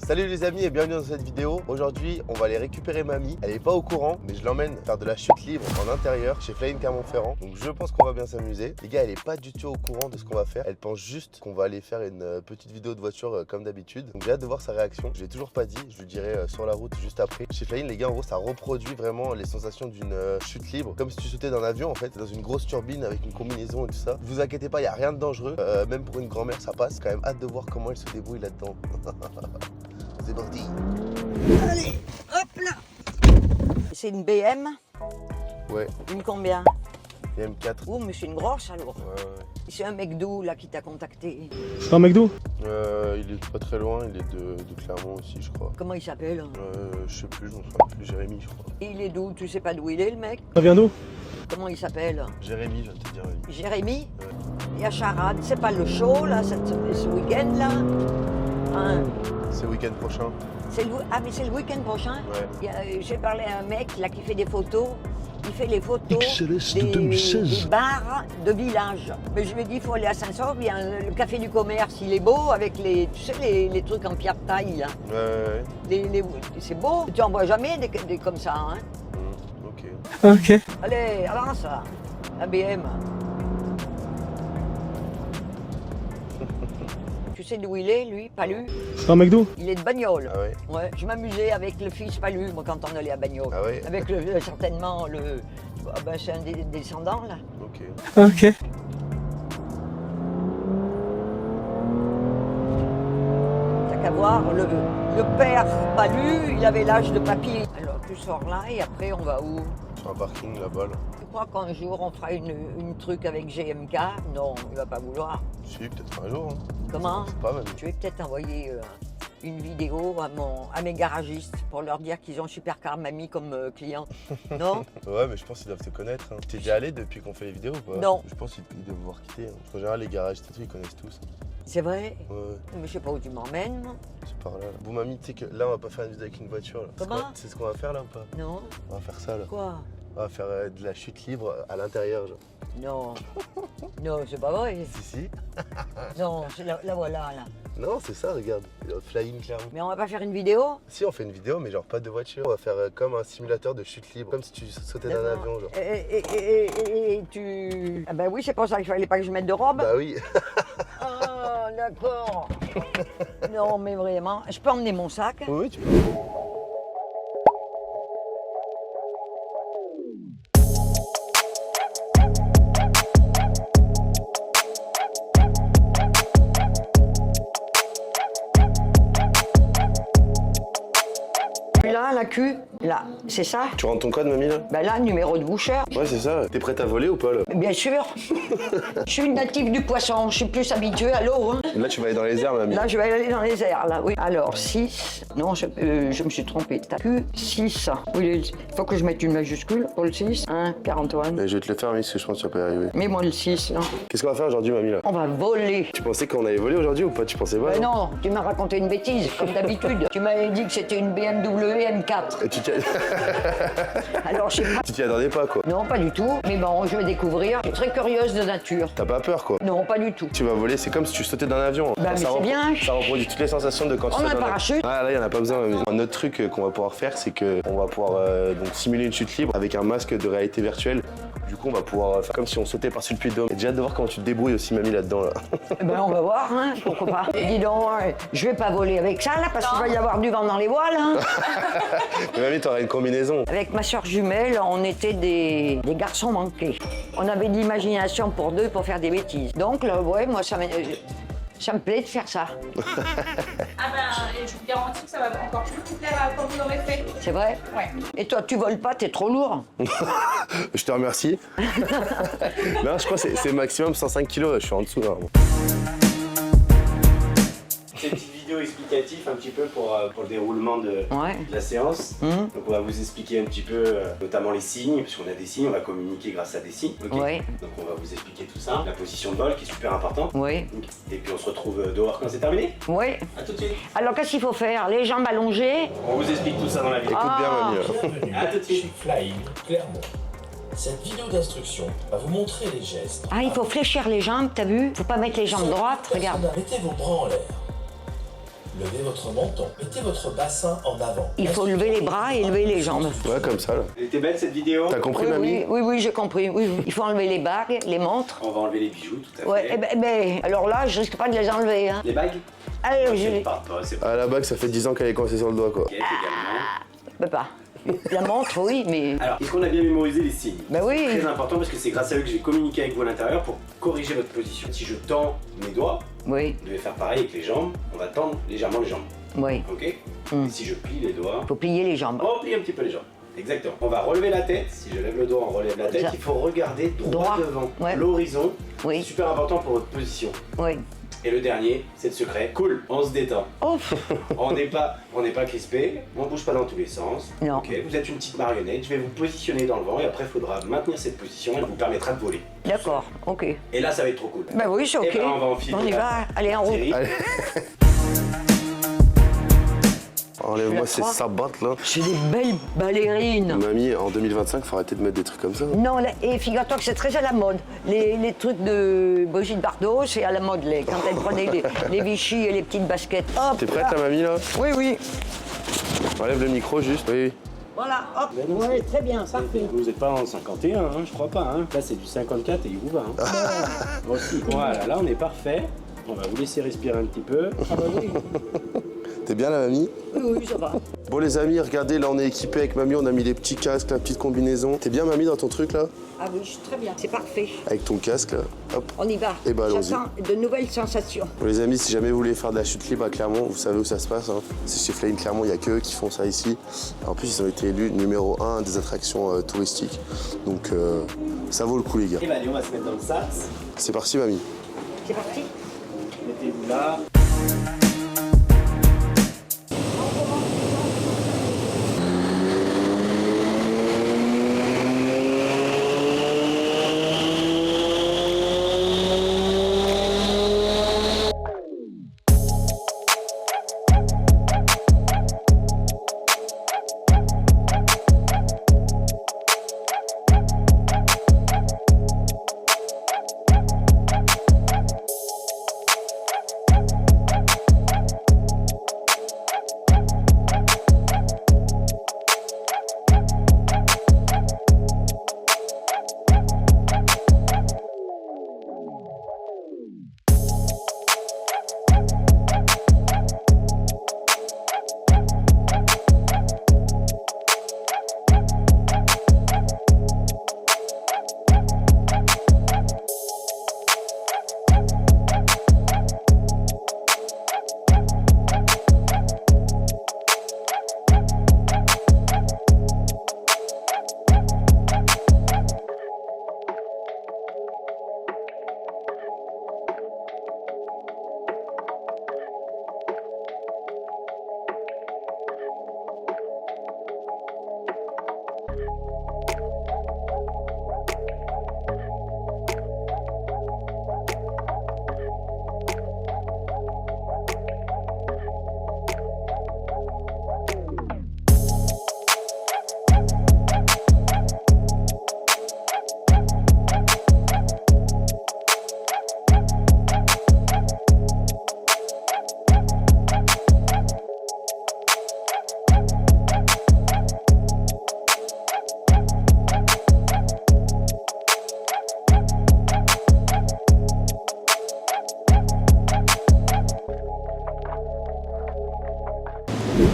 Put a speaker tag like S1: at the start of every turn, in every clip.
S1: Salut les amis et bienvenue dans cette vidéo. Aujourd'hui on va aller récupérer mamie. Elle est pas au courant mais je l'emmène faire de la chute libre en intérieur chez Flying Clermont-Ferrand. Donc je pense qu'on va bien s'amuser. Les gars, elle est pas du tout au courant de ce qu'on va faire. Elle pense juste qu'on va aller faire une petite vidéo de voiture comme d'habitude. Donc j'ai hâte de voir sa réaction. Je l'ai toujours pas dit, je lui dirai sur la route juste après. Chez Flying les gars, en gros ça reproduit vraiment les sensations d'une chute libre. Comme si tu sautais d'un avion en fait, dans une grosse turbine avec une combinaison et tout ça. Vous inquiétez pas, il n'y a rien de dangereux. Même pour une grand-mère ça passe. Quand même hâte de voir comment elle se débrouille là-dedans. C'est parti.
S2: Allez, hop là. C'est une BM.
S1: Ouais.
S2: Une combien?
S1: M4.
S2: Oh, mais c'est une grosse alors.
S1: Ouais.
S2: C'est un mec d'où là qui t'a contacté?
S3: C'est un McDo?
S1: Il est pas très loin, il est de Clermont aussi je crois.
S2: Comment il s'appelle?
S1: Je sais plus, je m'en souviens plus, Jérémy je crois.
S2: Il est d'où? Tu sais pas d'où il est le mec?
S3: Ça vient d'où?
S2: Comment il s'appelle?
S1: Jérémy, je viens de te dire. Oui.
S2: Jérémy?
S1: Ouais.
S2: Il y a Charade, c'est pas le show là, ce week-end là? Hein?
S1: C'est le week-end prochain.
S2: Ah mais c'est le week-end prochain?
S1: Ouais.
S2: J'ai parlé à un mec là qui fait des photos. Il fait les photos
S3: XLS de 2016.
S2: des bars de village. Mais je lui ai dit, il faut aller à Saint-Sauveur, il y a le café du commerce, il est beau avec tu sais, les trucs en pierre de taille là.
S1: Ouais.
S2: C'est beau, tu en vois jamais des comme ça. Hein.
S1: Ok.
S3: Ok.
S2: Allez, avance, ABM. Tu sais d'où il est, lui, Palu?
S3: C'est un McDo?
S2: Il est de Bagnoles.
S1: Ah ouais.
S2: Ouais, je m'amusais avec le fils Palu, moi, quand on allait à Bagnoles.
S1: Ah ouais.
S2: Avec certainement c'est un des descendants, là.
S1: Ok.
S3: Ok.
S2: T'as qu'à voir, le père Palu, il avait l'âge de papy. Alors, tu sors là et après, on va où?
S1: Sur un parking là-bas là.
S2: Tu crois qu'un jour, on fera une truc avec GMK? Non, il va pas vouloir.
S1: Si, peut-être un jour. Hein.
S2: Comment?
S1: C'est pas mal.
S2: Je vais peut-être envoyer une vidéo à mes garagistes pour leur dire qu'ils ont Supercar Mamie comme client. Non?
S1: Ouais, mais je pense qu'ils doivent te connaître. Hein. T'es déjà allé depuis qu'on fait les vidéos ou pas?
S2: Non.
S1: Je pense qu'ils doivent voir quitter. Hein. Parce qu'en général, les garages, ils connaissent tous.
S2: C'est vrai?
S1: Ouais.
S2: Mais je sais pas où tu m'emmènes.
S1: C'est par là. Bon, mamie, tu sais que là, on va pas faire une vidéo avec une voiture. Là.
S2: Comment?
S1: Tu sais ce qu'on va faire là ou pas?
S2: Non?
S1: On va faire ça là.
S2: Quoi?
S1: On va faire de la chute libre à l'intérieur. Genre.
S2: Non. Non, c'est pas vrai.
S1: Si.
S2: Non, la voilà là.
S1: Non, c'est ça, regarde. Flying Clermont.
S2: Mais on va pas faire une vidéo?
S1: Si, on fait une vidéo, mais genre pas de voiture. On va faire comme un simulateur de chute libre. Comme si tu sautais d'un
S2: D'accord.
S1: avion, genre.
S2: Et tu... Ah ben oui, c'est pour ça qu'il fallait pas que je mette de robe.
S1: Bah oui.
S2: Ah, d'accord. Non, mais vraiment. Je peux emmener mon sac?
S1: Oui, tu peux.
S2: Là, la queue, là, c'est ça?
S1: Tu rentres ton code, mamie, là?
S2: Ben là, numéro de boucheur.
S1: Ouais, c'est ça. T'es prête à voler ou pas, là?
S2: Bien sûr. Je suis une native du poisson, je suis plus habituée à l'eau. Hein.
S1: Là, tu vas aller dans les airs, mamie.
S2: Là, je vais aller dans les airs, là, oui. Alors, 6. Non, je me suis trompée. T'as que 6. Oui, il faut que je mette une majuscule pour le 6. Hein, Pierre-Antoine.
S1: Je vais te le faire, mamie, parce que je pense que tu vas pas y arriver.
S2: Mets-moi le 6, là.
S1: Qu'est-ce qu'on va faire aujourd'hui, mamie, là?
S2: On va voler.
S1: Tu pensais qu'on allait voler aujourd'hui ou pas? Tu pensais pas?
S2: Ben non, tu m'as raconté une bêtise, comme d'habitude. Tu m'avais dit que c'était une BMW M4.
S1: Et tu t'y
S2: Alors, je sais pas.
S1: tu t'y attendais pas, quoi?
S2: Non, pas du tout. Mais bon, je vais découvrir. Je suis très curieuse de nature.
S1: T'as pas peur, quoi?
S2: Non, pas du tout.
S1: Tu vas voler, c'est comme si tu sautais d'un avion.
S2: Bah, mais
S1: Ça
S2: c'est bien.
S1: Ça reproduit toutes les sensations de quand tu
S2: On
S1: sautes
S2: a un
S1: d'un avion.
S2: parachute.
S1: Ah là, il n'y en a pas besoin. Mamie. Un autre truc qu'on va pouvoir faire, c'est qu'on va pouvoir donc simuler une chute libre avec un masque de réalité virtuelle. Du coup, on va pouvoir faire comme si on sautait par-dessus le puits de Dôme. J'ai hâte de voir comment tu te débrouilles aussi, mamie, là-dedans. Là.
S2: Eh ben, on va voir, hein, pourquoi pas. Dis donc, je vais pas voler avec ça, là, parce qu'il va y avoir du vent dans les voiles, hein.
S1: Mais mamie, t'auras une combinaison.
S2: Avec ma soeur jumelle, on était des garçons manqués. On avait de l'imagination pour deux pour faire des bêtises. Donc, là, ouais, moi, ça me plaît de faire ça.
S4: Ah ben, et je vous garantis que ça va encore plus vous plaire quand vous l'aurez fait.
S2: C'est vrai?
S4: Ouais.
S2: Et toi, tu voles pas, t'es trop lourd.
S1: Je te remercie. Non, je crois que c'est maximum 105 kilos, je suis en dessous. Là.
S5: C'est une petite vidéo explicative un petit peu pour le déroulement de la séance. Donc on va vous expliquer un petit peu notamment les signes, parce qu'on a des signes, on va communiquer grâce à des signes.
S2: Ouais.
S5: Donc on va vous expliquer tout ça, la position de vol qui est super importante.
S2: Oui.
S5: Et puis on se retrouve dehors quand c'est terminé.
S2: Oui.
S5: A tout de suite.
S2: Alors, qu'est-ce qu'il faut faire? Les jambes allongées?
S5: On vous explique tout ça dans la vidéo.
S1: Écoute bien, mamie.
S6: Bienvenue
S5: À tout de suite.
S6: chez Flying Clermont. Cette vidéo d'instruction va vous montrer les gestes.
S2: Ah, il faut fléchir les jambes, t'as vu? Faut pas mettre les jambes droites, regarde.
S6: Mettez vos bras en l'air. Levez votre menton. Mettez votre bassin en avant.
S2: Il faut lever les bras et lever les jambes.
S1: Ouais, comme ça là.
S5: Elle était belle cette vidéo.
S1: T'as compris,
S2: Oui,
S1: mamie?
S2: oui, j'ai compris. Oui, oui. Il faut enlever les bagues, les montres.
S5: On va enlever les bijoux, tout à fait.
S2: Ouais, alors là, je risque pas de les enlever. Hein.
S5: Les bagues?
S2: Alors,
S5: Je
S2: je
S5: parle pas, c'est pas.
S1: Ah, la bague, ça fait 10 ans qu'elle est coincée sur le doigt, quoi.
S5: Ok, également.
S2: peux pas. La montre, oui, mais...
S5: Alors, est-ce qu'on a bien mémorisé les signes?
S2: Ben oui.
S5: C'est très important parce que c'est grâce à eux que je vais communiquer avec vous à l'intérieur pour corriger votre position. Si je tends mes doigts,
S2: Oui,
S5: vous devez faire pareil avec les jambes. On va tendre légèrement les jambes.
S2: oui.
S5: Ok? Et si je plie les doigts,
S2: Faut plier les jambes.
S5: on plie un petit peu les jambes. Exactement. On va relever la tête. Si je lève le doigt, on relève la tête.
S2: Ça.
S5: Il faut regarder droit devant.
S2: Ouais.
S5: L'horizon.
S2: Oui.
S5: C'est super important pour votre position.
S2: Oui.
S5: Et le dernier, c'est le secret. Cool, on se détend.
S2: Oh,
S5: On n'est pas crispé, on bouge pas dans tous les sens.
S2: Non.
S5: Ok, vous êtes une petite marionnette, je vais vous positionner dans le vent et après il faudra maintenir cette position, elle vous permettra de voler.
S2: d'accord, ok.
S5: Et là ça va être trop cool.
S2: Ben oui, c'est ok.
S5: Eh ben, on va enfiler
S2: On y
S5: la
S2: va, allez en route.
S5: série.
S1: Allez. Enlève-moi ces
S2: crois.
S1: sabates là.
S2: C'est des belles ballerines.
S1: Mamie, en 2025, faut arrêter de mettre des trucs comme ça.
S2: Non, et figure-toi que c'est très à la mode. Les trucs de Brigitte Bardot, c'est à la mode. Quand elle prenait les Vichy et les petites baskets. Hop,
S1: T'es prête
S2: là.
S1: la mamie là?
S2: Oui, oui.
S1: Enlève le micro juste. Oui.
S2: Voilà, hop.
S5: Ben non,
S2: Ouais, très bien, parfait.
S5: Vous n'êtes pas en 51, hein, je crois pas. Hein. Là c'est du 54 et il vous va. Hein. Moi aussi. Voilà, là on est parfait. On va vous laisser respirer un petit peu.
S2: Ah bah oui,
S1: T'es bien la mamie?
S2: oui, oui, ça va.
S1: Bon les amis, regardez, là on est équipé avec mamie, on a mis les petits casques, la petite combinaison. T'es bien mamie dans ton truc là?
S2: Ah oui, je suis très bien, c'est parfait.
S1: Avec ton casque là. Hop.
S2: On y va.
S1: Eh ben, allons-y.
S2: J'attends de nouvelles sensations.
S1: Bon, les amis, si jamais vous voulez faire de la chute libre à Clermont, vous savez où ça se passe. Hein. C'est chez Flying Clermont, il n'y a que eux qui font ça ici. En plus, ils ont été élus numéro 1 des attractions touristiques. Donc ça vaut le coup les gars.
S5: Et ben allez, on va se mettre dans le sas.
S1: C'est parti mamie.
S2: C'est parti.
S5: Mettez-vous là.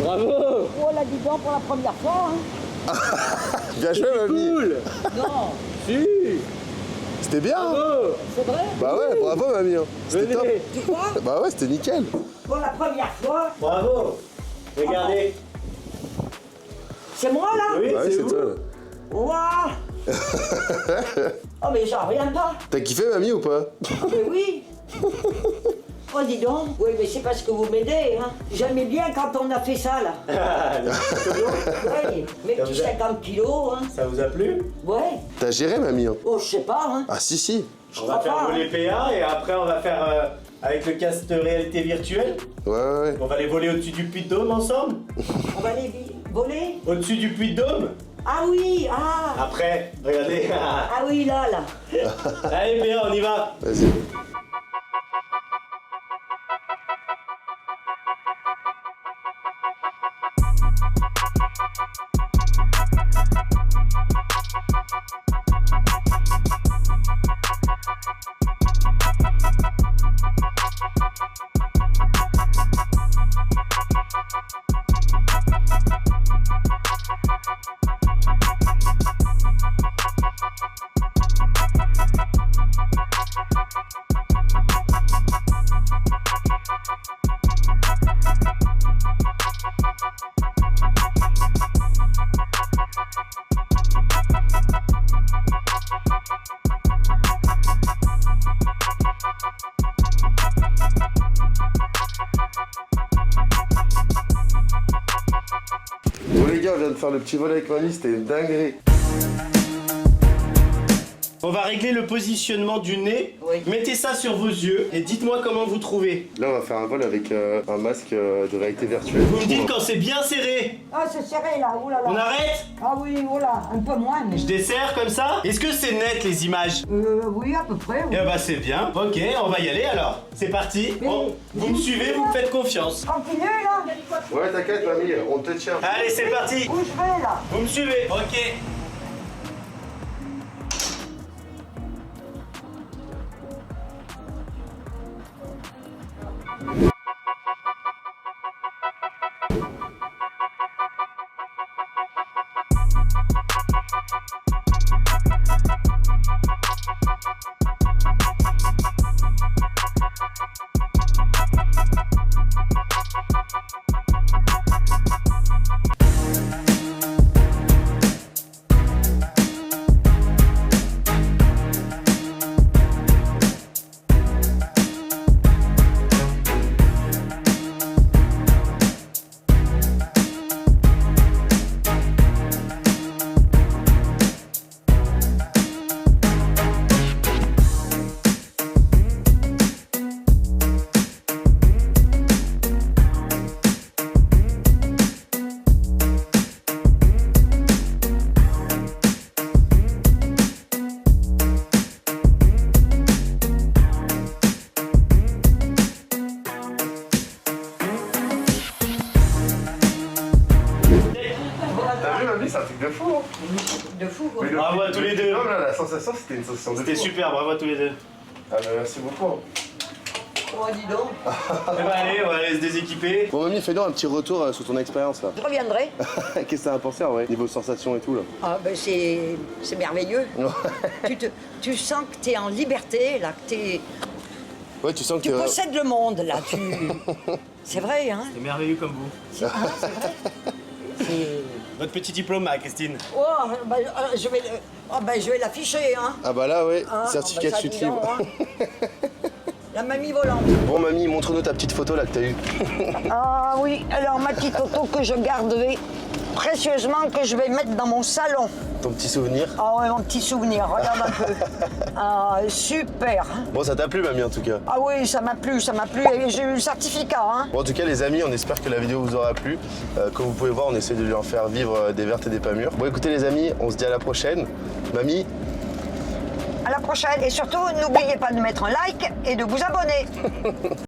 S5: Bravo!
S2: Oh là, dis donc, pour la première fois, hein.
S1: Bien joué mamie.
S5: Cool!
S2: Non,
S5: Si!
S1: C'était bien. Hein.
S5: Bravo!
S2: c'est vrai.
S1: Bah ouais, bravo mamie. Hein. C'était top.
S5: Venez!
S2: Tu crois?
S1: Bah ouais, c'était nickel.
S2: Pour la première fois,
S5: Bravo! Regardez!
S2: c'est moi, là?
S5: Oui,
S1: Bah ouais,
S5: c'est
S1: c'est
S5: vous!
S1: toi.
S2: Waouh. Oh, mais j'en reviens pas.
S1: T'as kiffé mamie ou pas?
S2: Oh, mais oui. Oh, dis donc. Oui, mais c'est parce que vous m'aidez, hein. J'aimais bien quand on a fait ça, là. Oui, mes
S5: Ça
S2: petits
S5: vous a-
S2: 50 kilos, hein.
S5: Ça vous a plu?
S2: Ouais.
S1: T'as géré mamie. Hein.
S2: Oh, je sais pas, hein.
S1: Ah si si.
S2: Je
S5: On va
S2: crois
S5: faire
S2: pas,
S5: voler PA et après on va faire avec le casque de réalité virtuelle.
S1: Ouais.
S5: On va les voler au-dessus du puits de Dôme ensemble.
S2: On va les voler.
S5: Au-dessus du puits de Dôme.
S2: Ah oui, ah.
S5: Après, regardez.
S2: Ah oui, là.
S5: Allez PA, on y va.
S1: Vas-y. Bon les gars, on vient de faire le petit vol avec mamie, c'était une dinguerie.
S5: On va régler le positionnement du nez.
S2: Oui.
S5: Mettez ça sur vos yeux et dites-moi comment vous trouvez.
S1: Là on va faire un vol avec un masque de réalité virtuelle.
S5: Vous me dites quand c'est bien serré.
S2: Ah, c'est serré là, oulala.
S5: On arrête?
S2: Ah oui, voilà, un peu moins, mais.
S5: Je desserre comme ça. Est-ce que c'est net les images?
S2: Oui, à peu près. Oui.
S5: Eh bah c'est bien. Ok, on va y aller alors. C'est parti.
S2: Mais-
S5: Vous me suivez, vous me faites confiance.
S2: Continue là.
S1: Ouais t'inquiète mamie, on te tient.
S5: Allez, c'est parti.
S2: Où je vais là?
S5: Vous me suivez. Ok.
S1: T'as vu mamie, c'est un truc de fou hein.
S2: De fou quoi.
S1: Mais le-
S5: Bravo à tous les deux.
S1: Non mais là, la sensation c'était une sensation de
S5: C'était
S1: fou.
S5: super, bravo à tous les deux.
S1: Ah bah merci beaucoup.
S2: Oh, dis donc.
S5: Eh bah allez, on va aller se déséquiper.
S1: Bon mamie, fais-nous un petit retour sur ton expérience là.
S2: Je reviendrai.
S1: Qu'est-ce que t'as pensé en vrai, niveau sensation et tout là?
S2: Ah ben c'est merveilleux. Tu sens que tu es en liberté, là, que
S1: Ouais, tu sens
S2: tu
S1: que...
S2: possèdes le monde, là. C'est vrai, hein?
S5: C'est merveilleux comme vous.
S2: C'est vrai. C'est-
S5: Votre petit diplôme, Christine.
S2: Oh, ben, je vais l'afficher, hein?
S1: Ah bah là ouais,
S2: Hein,
S1: certificat
S2: oh, ben, ça,
S1: chute
S2: dis donc,
S1: libre.
S2: hein. La mamie volante.
S1: Bon mamie, montre-nous ta petite photo là que t'as eue.
S2: Ah oui, alors ma petite auto que je garderai précieusement, que je vais mettre dans mon salon.
S1: Ton petit souvenir.
S2: Ah ouais, mon petit souvenir, regarde un peu. Ah, super.
S1: Bon, ça t'a plu mamie en tout cas.
S2: Ah oui, ça m'a plu, et j'ai eu le certificat, hein.
S1: Bon, en tout cas les amis, on espère que la vidéo vous aura plu. Comme vous pouvez voir, on essaie de lui en faire vivre des vertes et des pas mûres. Bon écoutez les amis, on se dit à la prochaine. Mamie,
S2: À la prochaine, et surtout, n'oubliez pas de mettre un like et de vous abonner.